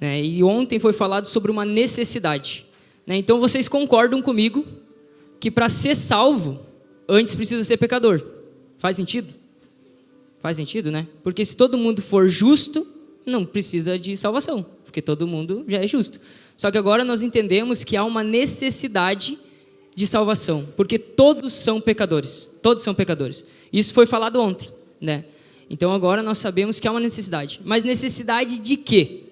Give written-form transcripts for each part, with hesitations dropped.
né? E ontem foi falado sobre uma necessidade, né? Então vocês concordam comigo que para ser salvo, antes precisa ser pecador. Faz sentido? Faz sentido, né? Porque se todo mundo for justo, não precisa de salvação, porque todo mundo já é justo. Só que agora nós entendemos que há uma necessidade de salvação, porque todos são pecadores. Todos são pecadores. Isso foi falado ontem, né? Então agora nós sabemos que há uma necessidade. Mas necessidade de quê?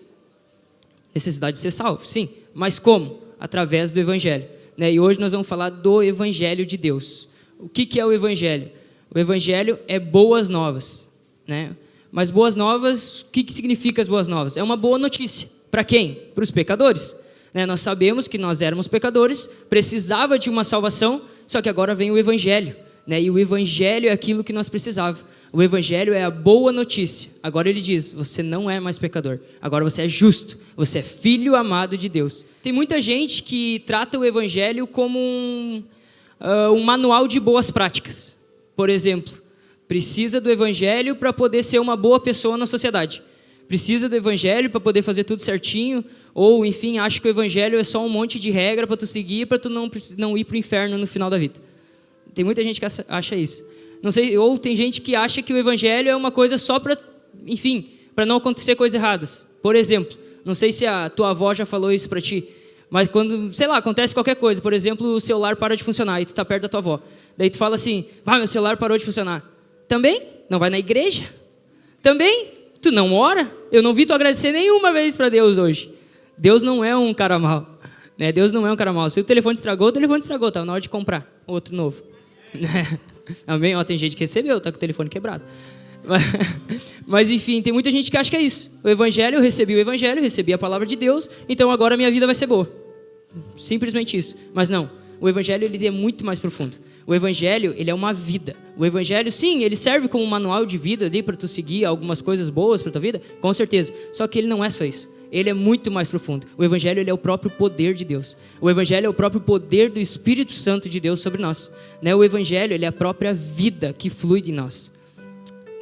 Necessidade de ser salvo, sim. Mas como? Através do Evangelho, né? E hoje nós vamos falar do Evangelho de Deus. O que é o Evangelho? O Evangelho é boas novas, né? Mas boas novas, o que significa as boas novas? É uma boa notícia. Para quem? Para os pecadores, né? Nós sabemos que nós éramos pecadores, precisava de uma salvação, só que agora vem o Evangelho, né? E o Evangelho é aquilo que nós precisávamos. O Evangelho é a boa notícia. Agora ele diz, você não é mais pecador, agora você é justo, você é filho amado de Deus. Tem muita gente que trata o Evangelho como um manual de boas práticas. Por exemplo, precisa do Evangelho para poder ser uma boa pessoa na sociedade. Precisa do Evangelho para poder fazer tudo certinho, ou enfim, acha que o Evangelho é só um monte de regra para tu seguir, para tu não ir para o inferno no final da vida. Tem muita gente que acha isso. Não sei, ou tem gente que acha que o Evangelho é uma coisa só para, enfim, para não acontecer coisas erradas. Por exemplo, não sei se a tua avó já falou isso para ti, mas quando, sei lá, acontece qualquer coisa, por exemplo, o celular para de funcionar e tu está perto da tua avó. Daí tu fala assim, meu celular parou de funcionar. Também? Não vai na igreja? Também? Tu não ora? Eu não vi tu agradecer nenhuma vez para Deus hoje. Deus não é um cara mau, né? Deus não é um cara mau. Se o telefone estragou, tá na hora de comprar outro novo. Amém? Ó, tem gente que recebeu, tá com o telefone quebrado. Mas enfim, tem muita gente que acha que é isso. O Evangelho, eu recebi o Evangelho, recebi a palavra de Deus, então agora a minha vida vai ser boa. Simplesmente isso. Mas não, o Evangelho ele é muito mais profundo. O Evangelho, ele é uma vida. O Evangelho, sim, ele serve como um manual de vida ali para tu seguir algumas coisas boas para tua vida, com certeza. Só que ele não é só isso. Ele é muito mais profundo. O Evangelho ele é o próprio poder de Deus. O Evangelho é o próprio poder do Espírito Santo de Deus sobre nós, né? O Evangelho ele é a própria vida que flui de nós,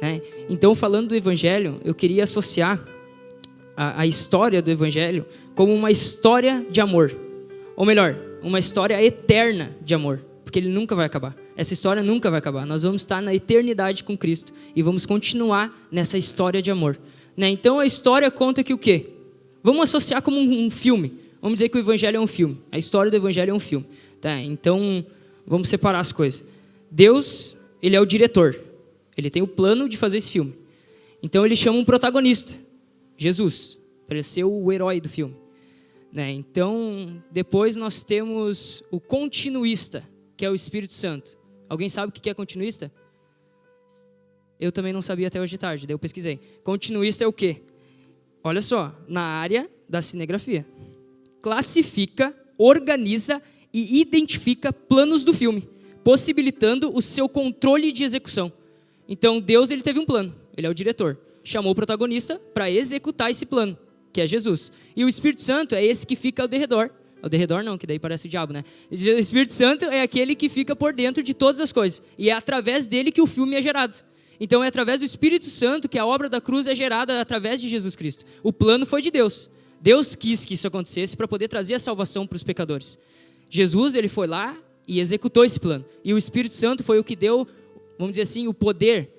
né? Então, falando do Evangelho, eu queria associar a história do Evangelho como uma história de amor. Ou melhor, uma história eterna de amor. Porque ele nunca vai acabar. Essa história nunca vai acabar. Nós vamos estar na eternidade com Cristo e vamos continuar nessa história de amor, né? Então, a história conta que o quê? Vamos associar como um filme. Vamos dizer que o Evangelho é um filme. A história do Evangelho é um filme. Tá? Então, vamos separar as coisas. Deus, ele é o diretor. Ele tem o plano de fazer esse filme. Então, ele chama um protagonista, Jesus, para ele ser o herói do filme, né? Então, depois nós temos o continuista, que é o Espírito Santo. Alguém sabe o que é continuista? Eu também não sabia até hoje de tarde, daí eu pesquisei. Continuista é o quê? Olha só, na área da cinegrafia. Classifica, organiza e identifica planos do filme, possibilitando o seu controle de execução. Então, Deus ele teve um plano, ele é o diretor. Chamou o protagonista para executar esse plano, que é Jesus. E o Espírito Santo é esse que fica ao derredor. Ao derredor não, que daí parece o diabo, né? O Espírito Santo é aquele que fica por dentro de todas as coisas. E é através dele que o filme é gerado. Então é através do Espírito Santo que a obra da cruz é gerada através de Jesus Cristo. O plano foi de Deus. Deus quis que isso acontecesse para poder trazer a salvação para os pecadores. Jesus, ele foi lá e executou esse plano. E o Espírito Santo foi o que deu, vamos dizer assim, o poder,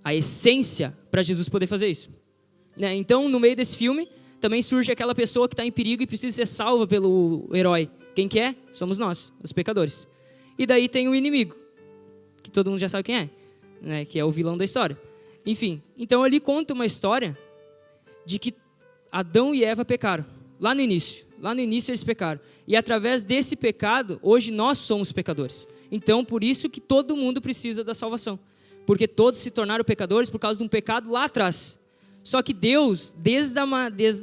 a essência para Jesus poder fazer isso, né? Então, no meio desse filme, também surge aquela pessoa que está em perigo e precisa ser salva pelo herói. Quem que é? Somos nós, os pecadores. E daí tem o inimigo, que todo mundo já sabe quem é, né? Que é o vilão da história. Enfim, então ele conta uma história de que Adão e Eva pecaram, lá no início eles pecaram. E através desse pecado, hoje nós somos pecadores. Então, por isso que todo mundo precisa da salvação. Porque todos se tornaram pecadores por causa de um pecado lá atrás. Só que Deus, desde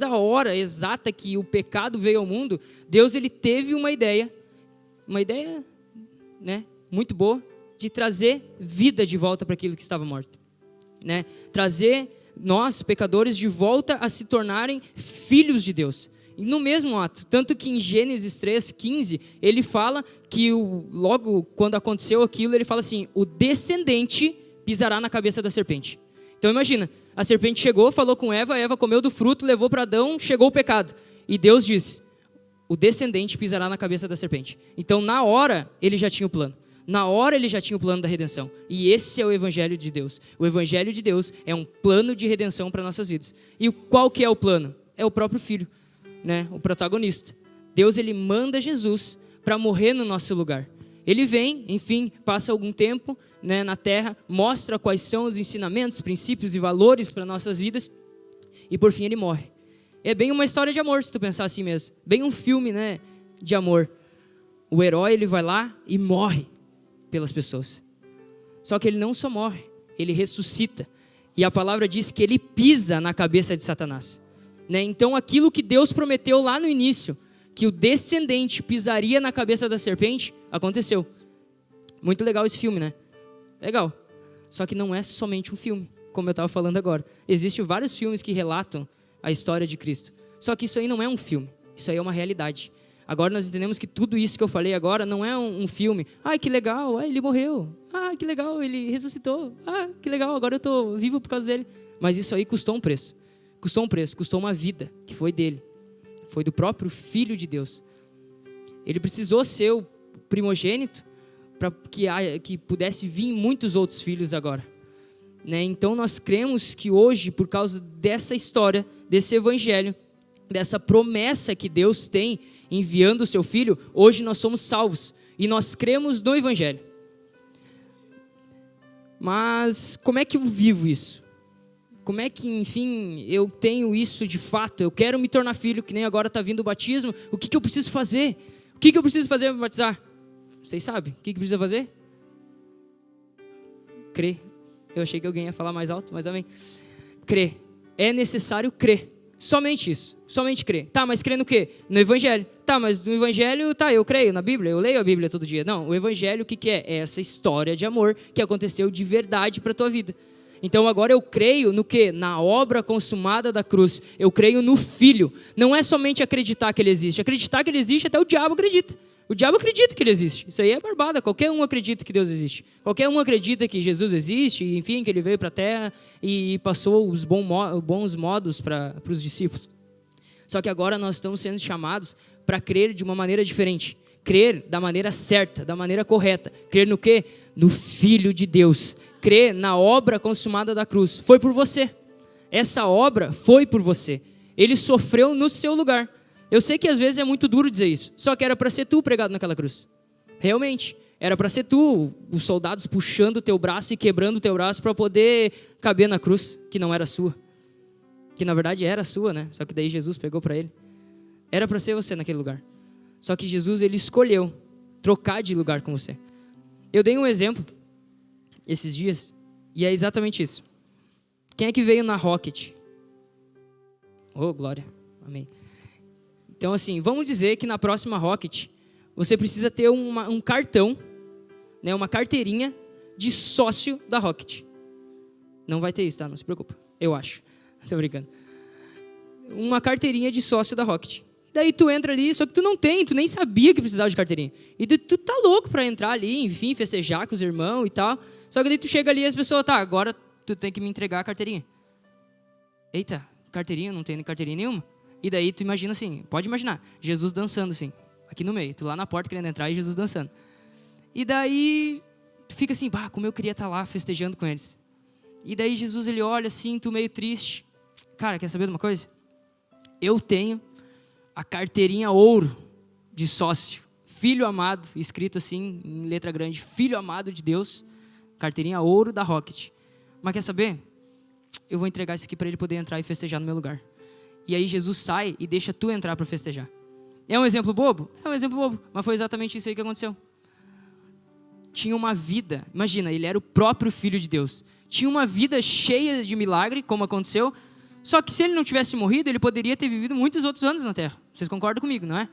a hora exata que o pecado veio ao mundo, Deus ele teve uma ideia, né, muito boa, de trazer vida de volta para aquilo que estava morto, né? Trazer nós, pecadores, de volta a se tornarem filhos de Deus. E no mesmo ato, tanto que em Gênesis 3:15, ele fala que logo quando aconteceu aquilo, ele fala assim, o descendente pisará na cabeça da serpente. Então imagina, a serpente chegou, falou com Eva, Eva comeu do fruto, levou para Adão, chegou o pecado. E Deus disse, o descendente pisará na cabeça da serpente. Então na hora, ele já tinha o plano. Na hora ele já tinha o plano da redenção. E esse é o Evangelho de Deus. O Evangelho de Deus é um plano de redenção para nossas vidas. E qual que é o plano? É o próprio Filho, né? O protagonista. Deus, ele manda Jesus para morrer no nosso lugar. Ele vem, enfim, passa algum tempo, né, na terra, mostra quais são os ensinamentos, princípios e valores para nossas vidas, e por fim ele morre. É bem uma história de amor, se tu pensar assim mesmo. Bem um filme, né, de amor. O herói, ele vai lá e morre pelas pessoas. Só que ele não só morre, ele ressuscita. E a palavra diz que ele pisa na cabeça de Satanás, né? Então aquilo que Deus prometeu lá no início, que o descendente pisaria na cabeça da serpente, aconteceu. Muito legal esse filme, né? Legal. Só que não é somente um filme, como eu estava falando agora. Existem vários filmes que relatam a história de Cristo. Só que isso aí não é um filme, isso aí é uma realidade. Agora nós entendemos que tudo isso que eu falei agora não é um filme. Ai, que legal, ele morreu. Ah, que legal, ele ressuscitou. Ah, que legal, agora eu estou vivo por causa dele. Mas isso aí custou um preço. Custou um preço, custou uma vida, que foi dele. Foi do próprio Filho de Deus. Ele precisou ser o primogênito para que pudesse vir muitos outros filhos agora, né? Então nós cremos que hoje, por causa dessa história, desse evangelho, dessa promessa que Deus tem enviando o seu Filho, hoje nós somos salvos e nós cremos no evangelho. Mas como é que eu vivo isso? Como é que, enfim, eu tenho isso de fato? Eu quero me tornar filho, que nem agora está vindo o batismo. O que eu preciso fazer? O que eu preciso fazer para me batizar? Vocês sabem o que precisa fazer? Crer. Eu achei que alguém ia falar mais alto, mas amém. Crer. É necessário crer. Somente isso. Somente crer. Tá, mas crer no quê? No Evangelho. Tá, mas no Evangelho, tá, eu creio na Bíblia, eu leio a Bíblia todo dia. Não, o Evangelho o que é? É essa história de amor que aconteceu de verdade para a tua vida. Então agora eu creio no quê? Na obra consumada da cruz. Eu creio no Filho. Não é somente acreditar que ele existe. Acreditar que ele existe, até o diabo acredita. O diabo acredita que ele existe. Isso aí é barbada. Qualquer um acredita que Deus existe. Qualquer um acredita que Jesus existe, enfim, que ele veio para a terra e passou os bons modos para os discípulos. Só que agora nós estamos sendo chamados para crer de uma maneira diferente. Crer da maneira certa, da maneira correta. Crer no quê? No Filho de Deus. Crer na obra consumada da cruz. Foi por você. Essa obra foi por você. Ele sofreu no seu lugar. Eu sei que às vezes é muito duro dizer isso. Só que era para ser tu pregado naquela cruz. Realmente. Era para ser tu, os soldados puxando o teu braço e quebrando o teu braço para poder caber na cruz, que não era sua. Que na verdade era sua, né? Só que daí Jesus pegou para ele. Era para ser você naquele lugar. Só que Jesus, ele escolheu trocar de lugar com você. Eu dei um exemplo esses dias e é exatamente isso. Quem é que veio na Rocket? Oh, glória. Amém. Então assim, vamos dizer que na próxima Rocket você precisa ter um cartão, né, uma carteirinha de sócio da Rocket. Não vai ter isso, tá? Não se preocupa. Eu acho. Tô brincando. Uma carteirinha de sócio da Rocket. Daí tu entra ali, só que tu não tem, tu nem sabia que precisava de carteirinha. E tu tá louco pra entrar ali, enfim, festejar com os irmãos e tal. Só que daí tu chega ali e as pessoas, tá, agora tu tem que me entregar a carteirinha. Eita, carteirinha? Não tem carteirinha nenhuma. E daí tu imagina assim, pode imaginar, Jesus dançando assim, aqui no meio. Tu lá na porta querendo entrar e Jesus dançando. E daí tu fica assim, pá, como eu queria estar lá festejando com eles. E daí Jesus, ele olha assim, tu meio triste. Cara, quer saber de uma coisa? Eu tenho a carteirinha ouro de sócio, filho amado, escrito assim em letra grande, filho amado de Deus, carteirinha ouro da Rocket. Mas quer saber? Eu vou entregar isso aqui para ele poder entrar e festejar no meu lugar. E aí Jesus sai e deixa tu entrar para festejar. É um exemplo bobo? É um exemplo bobo, mas foi exatamente isso aí que aconteceu. Tinha uma vida, imagina, ele era o próprio Filho de Deus. Tinha uma vida cheia de milagre, como aconteceu. Só que se ele não tivesse morrido, ele poderia ter vivido muitos outros anos na Terra. Vocês concordam comigo, não é?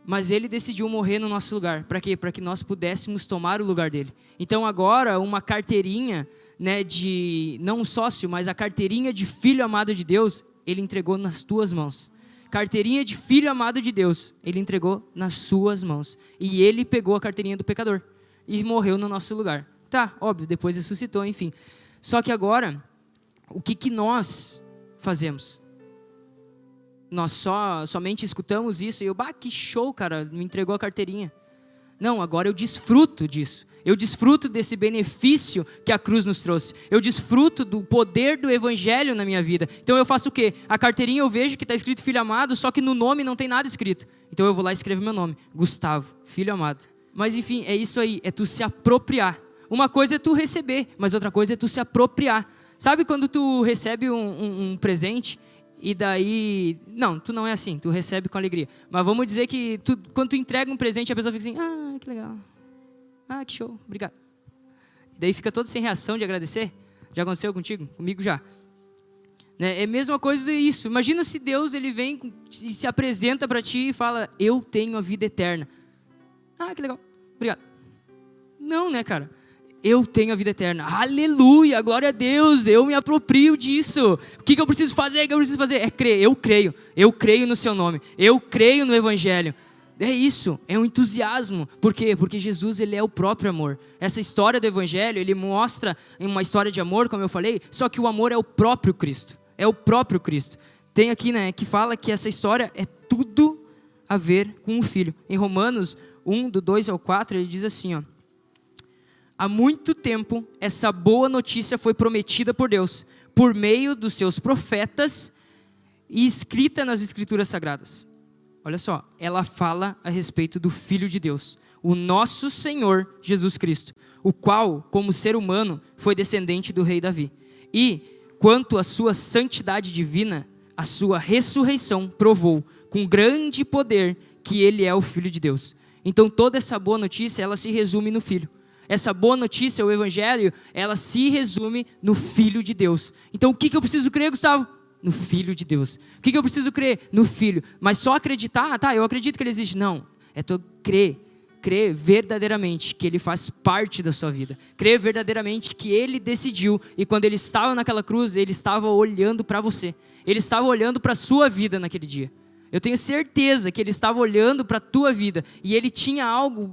Mas ele decidiu morrer no nosso lugar. Para quê? Para que nós pudéssemos tomar o lugar dele. Então agora, uma carteirinha, né, de, não um sócio, mas a carteirinha de filho amado de Deus, ele entregou nas tuas mãos. Carteirinha de filho amado de Deus, ele entregou nas suas mãos. E ele pegou a carteirinha do pecador e morreu no nosso lugar. Tá, óbvio, depois ressuscitou, enfim. Só que agora, o que nós fazemos? Nós somente escutamos isso e eu, que show, cara, me entregou a carteirinha. Não, agora eu desfruto disso. Eu desfruto desse benefício que a cruz nos trouxe. Eu desfruto do poder do evangelho na minha vida. Então eu faço o quê? A carteirinha eu vejo que está escrito filho amado, só que no nome não tem nada escrito. Então eu vou lá e escrevo meu nome. Gustavo, filho amado. Mas enfim, é isso aí, é tu se apropriar. Uma coisa é tu receber, mas outra coisa é tu se apropriar. Sabe quando tu recebe um presente e daí... Não, tu não é assim, tu recebe com alegria. Mas vamos dizer que quando tu entrega um presente, a pessoa fica assim, que legal. Que show, obrigado. E daí fica todo sem reação de agradecer. Já aconteceu contigo? Comigo já. É a mesma coisa isso. Imagina se Deus ele vem e se apresenta para ti e fala, eu tenho a vida eterna. Que legal, obrigado. Não, né, cara? Eu tenho a vida eterna. Aleluia, glória a Deus, eu me aproprio disso. O que eu preciso fazer? É crer, eu creio. Eu creio no seu nome. Eu creio no evangelho. É isso, é um entusiasmo. Por quê? Porque Jesus, ele é o próprio amor. Essa história do evangelho, ele mostra uma história de amor, como eu falei, só que o amor é o próprio Cristo. É o próprio Cristo. Tem aqui, que fala que essa história é tudo a ver com o Filho. Em Romanos 1, do 2 ao 4, ele diz assim, há muito tempo, essa boa notícia foi prometida por Deus, por meio dos seus profetas e escrita nas Escrituras Sagradas. Olha só, ela fala a respeito do Filho de Deus, o nosso Senhor Jesus Cristo, o qual, como ser humano, foi descendente do rei Davi. E, quanto à sua santidade divina, a sua ressurreição provou, com grande poder, que ele é o Filho de Deus. Então, toda essa boa notícia, ela se resume no Filho. Essa boa notícia, o Evangelho, ela se resume no Filho de Deus. Então, o que eu preciso crer, Gustavo? No Filho de Deus. O que eu preciso crer? No Filho. Mas só acreditar, eu acredito que ele existe. Não, é tu crer verdadeiramente que ele faz parte da sua vida. Crer verdadeiramente que ele decidiu e quando ele estava naquela cruz, ele estava olhando para você. Ele estava olhando para a sua vida naquele dia. Eu tenho certeza que ele estava olhando para a tua vida e ele tinha algo,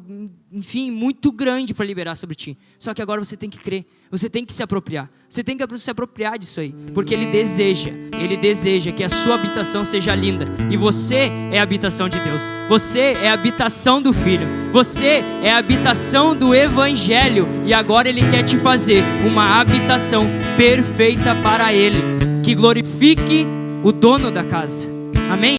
enfim, muito grande para liberar sobre ti. Só que agora você tem que crer, você tem que se apropriar. Você tem que se apropriar disso aí, porque ele deseja que a sua habitação seja linda. E você é a habitação de Deus. Você é a habitação do Filho. Você é a habitação do Evangelho. E agora ele quer te fazer uma habitação perfeita para ele, que glorifique o dono da casa. Amém?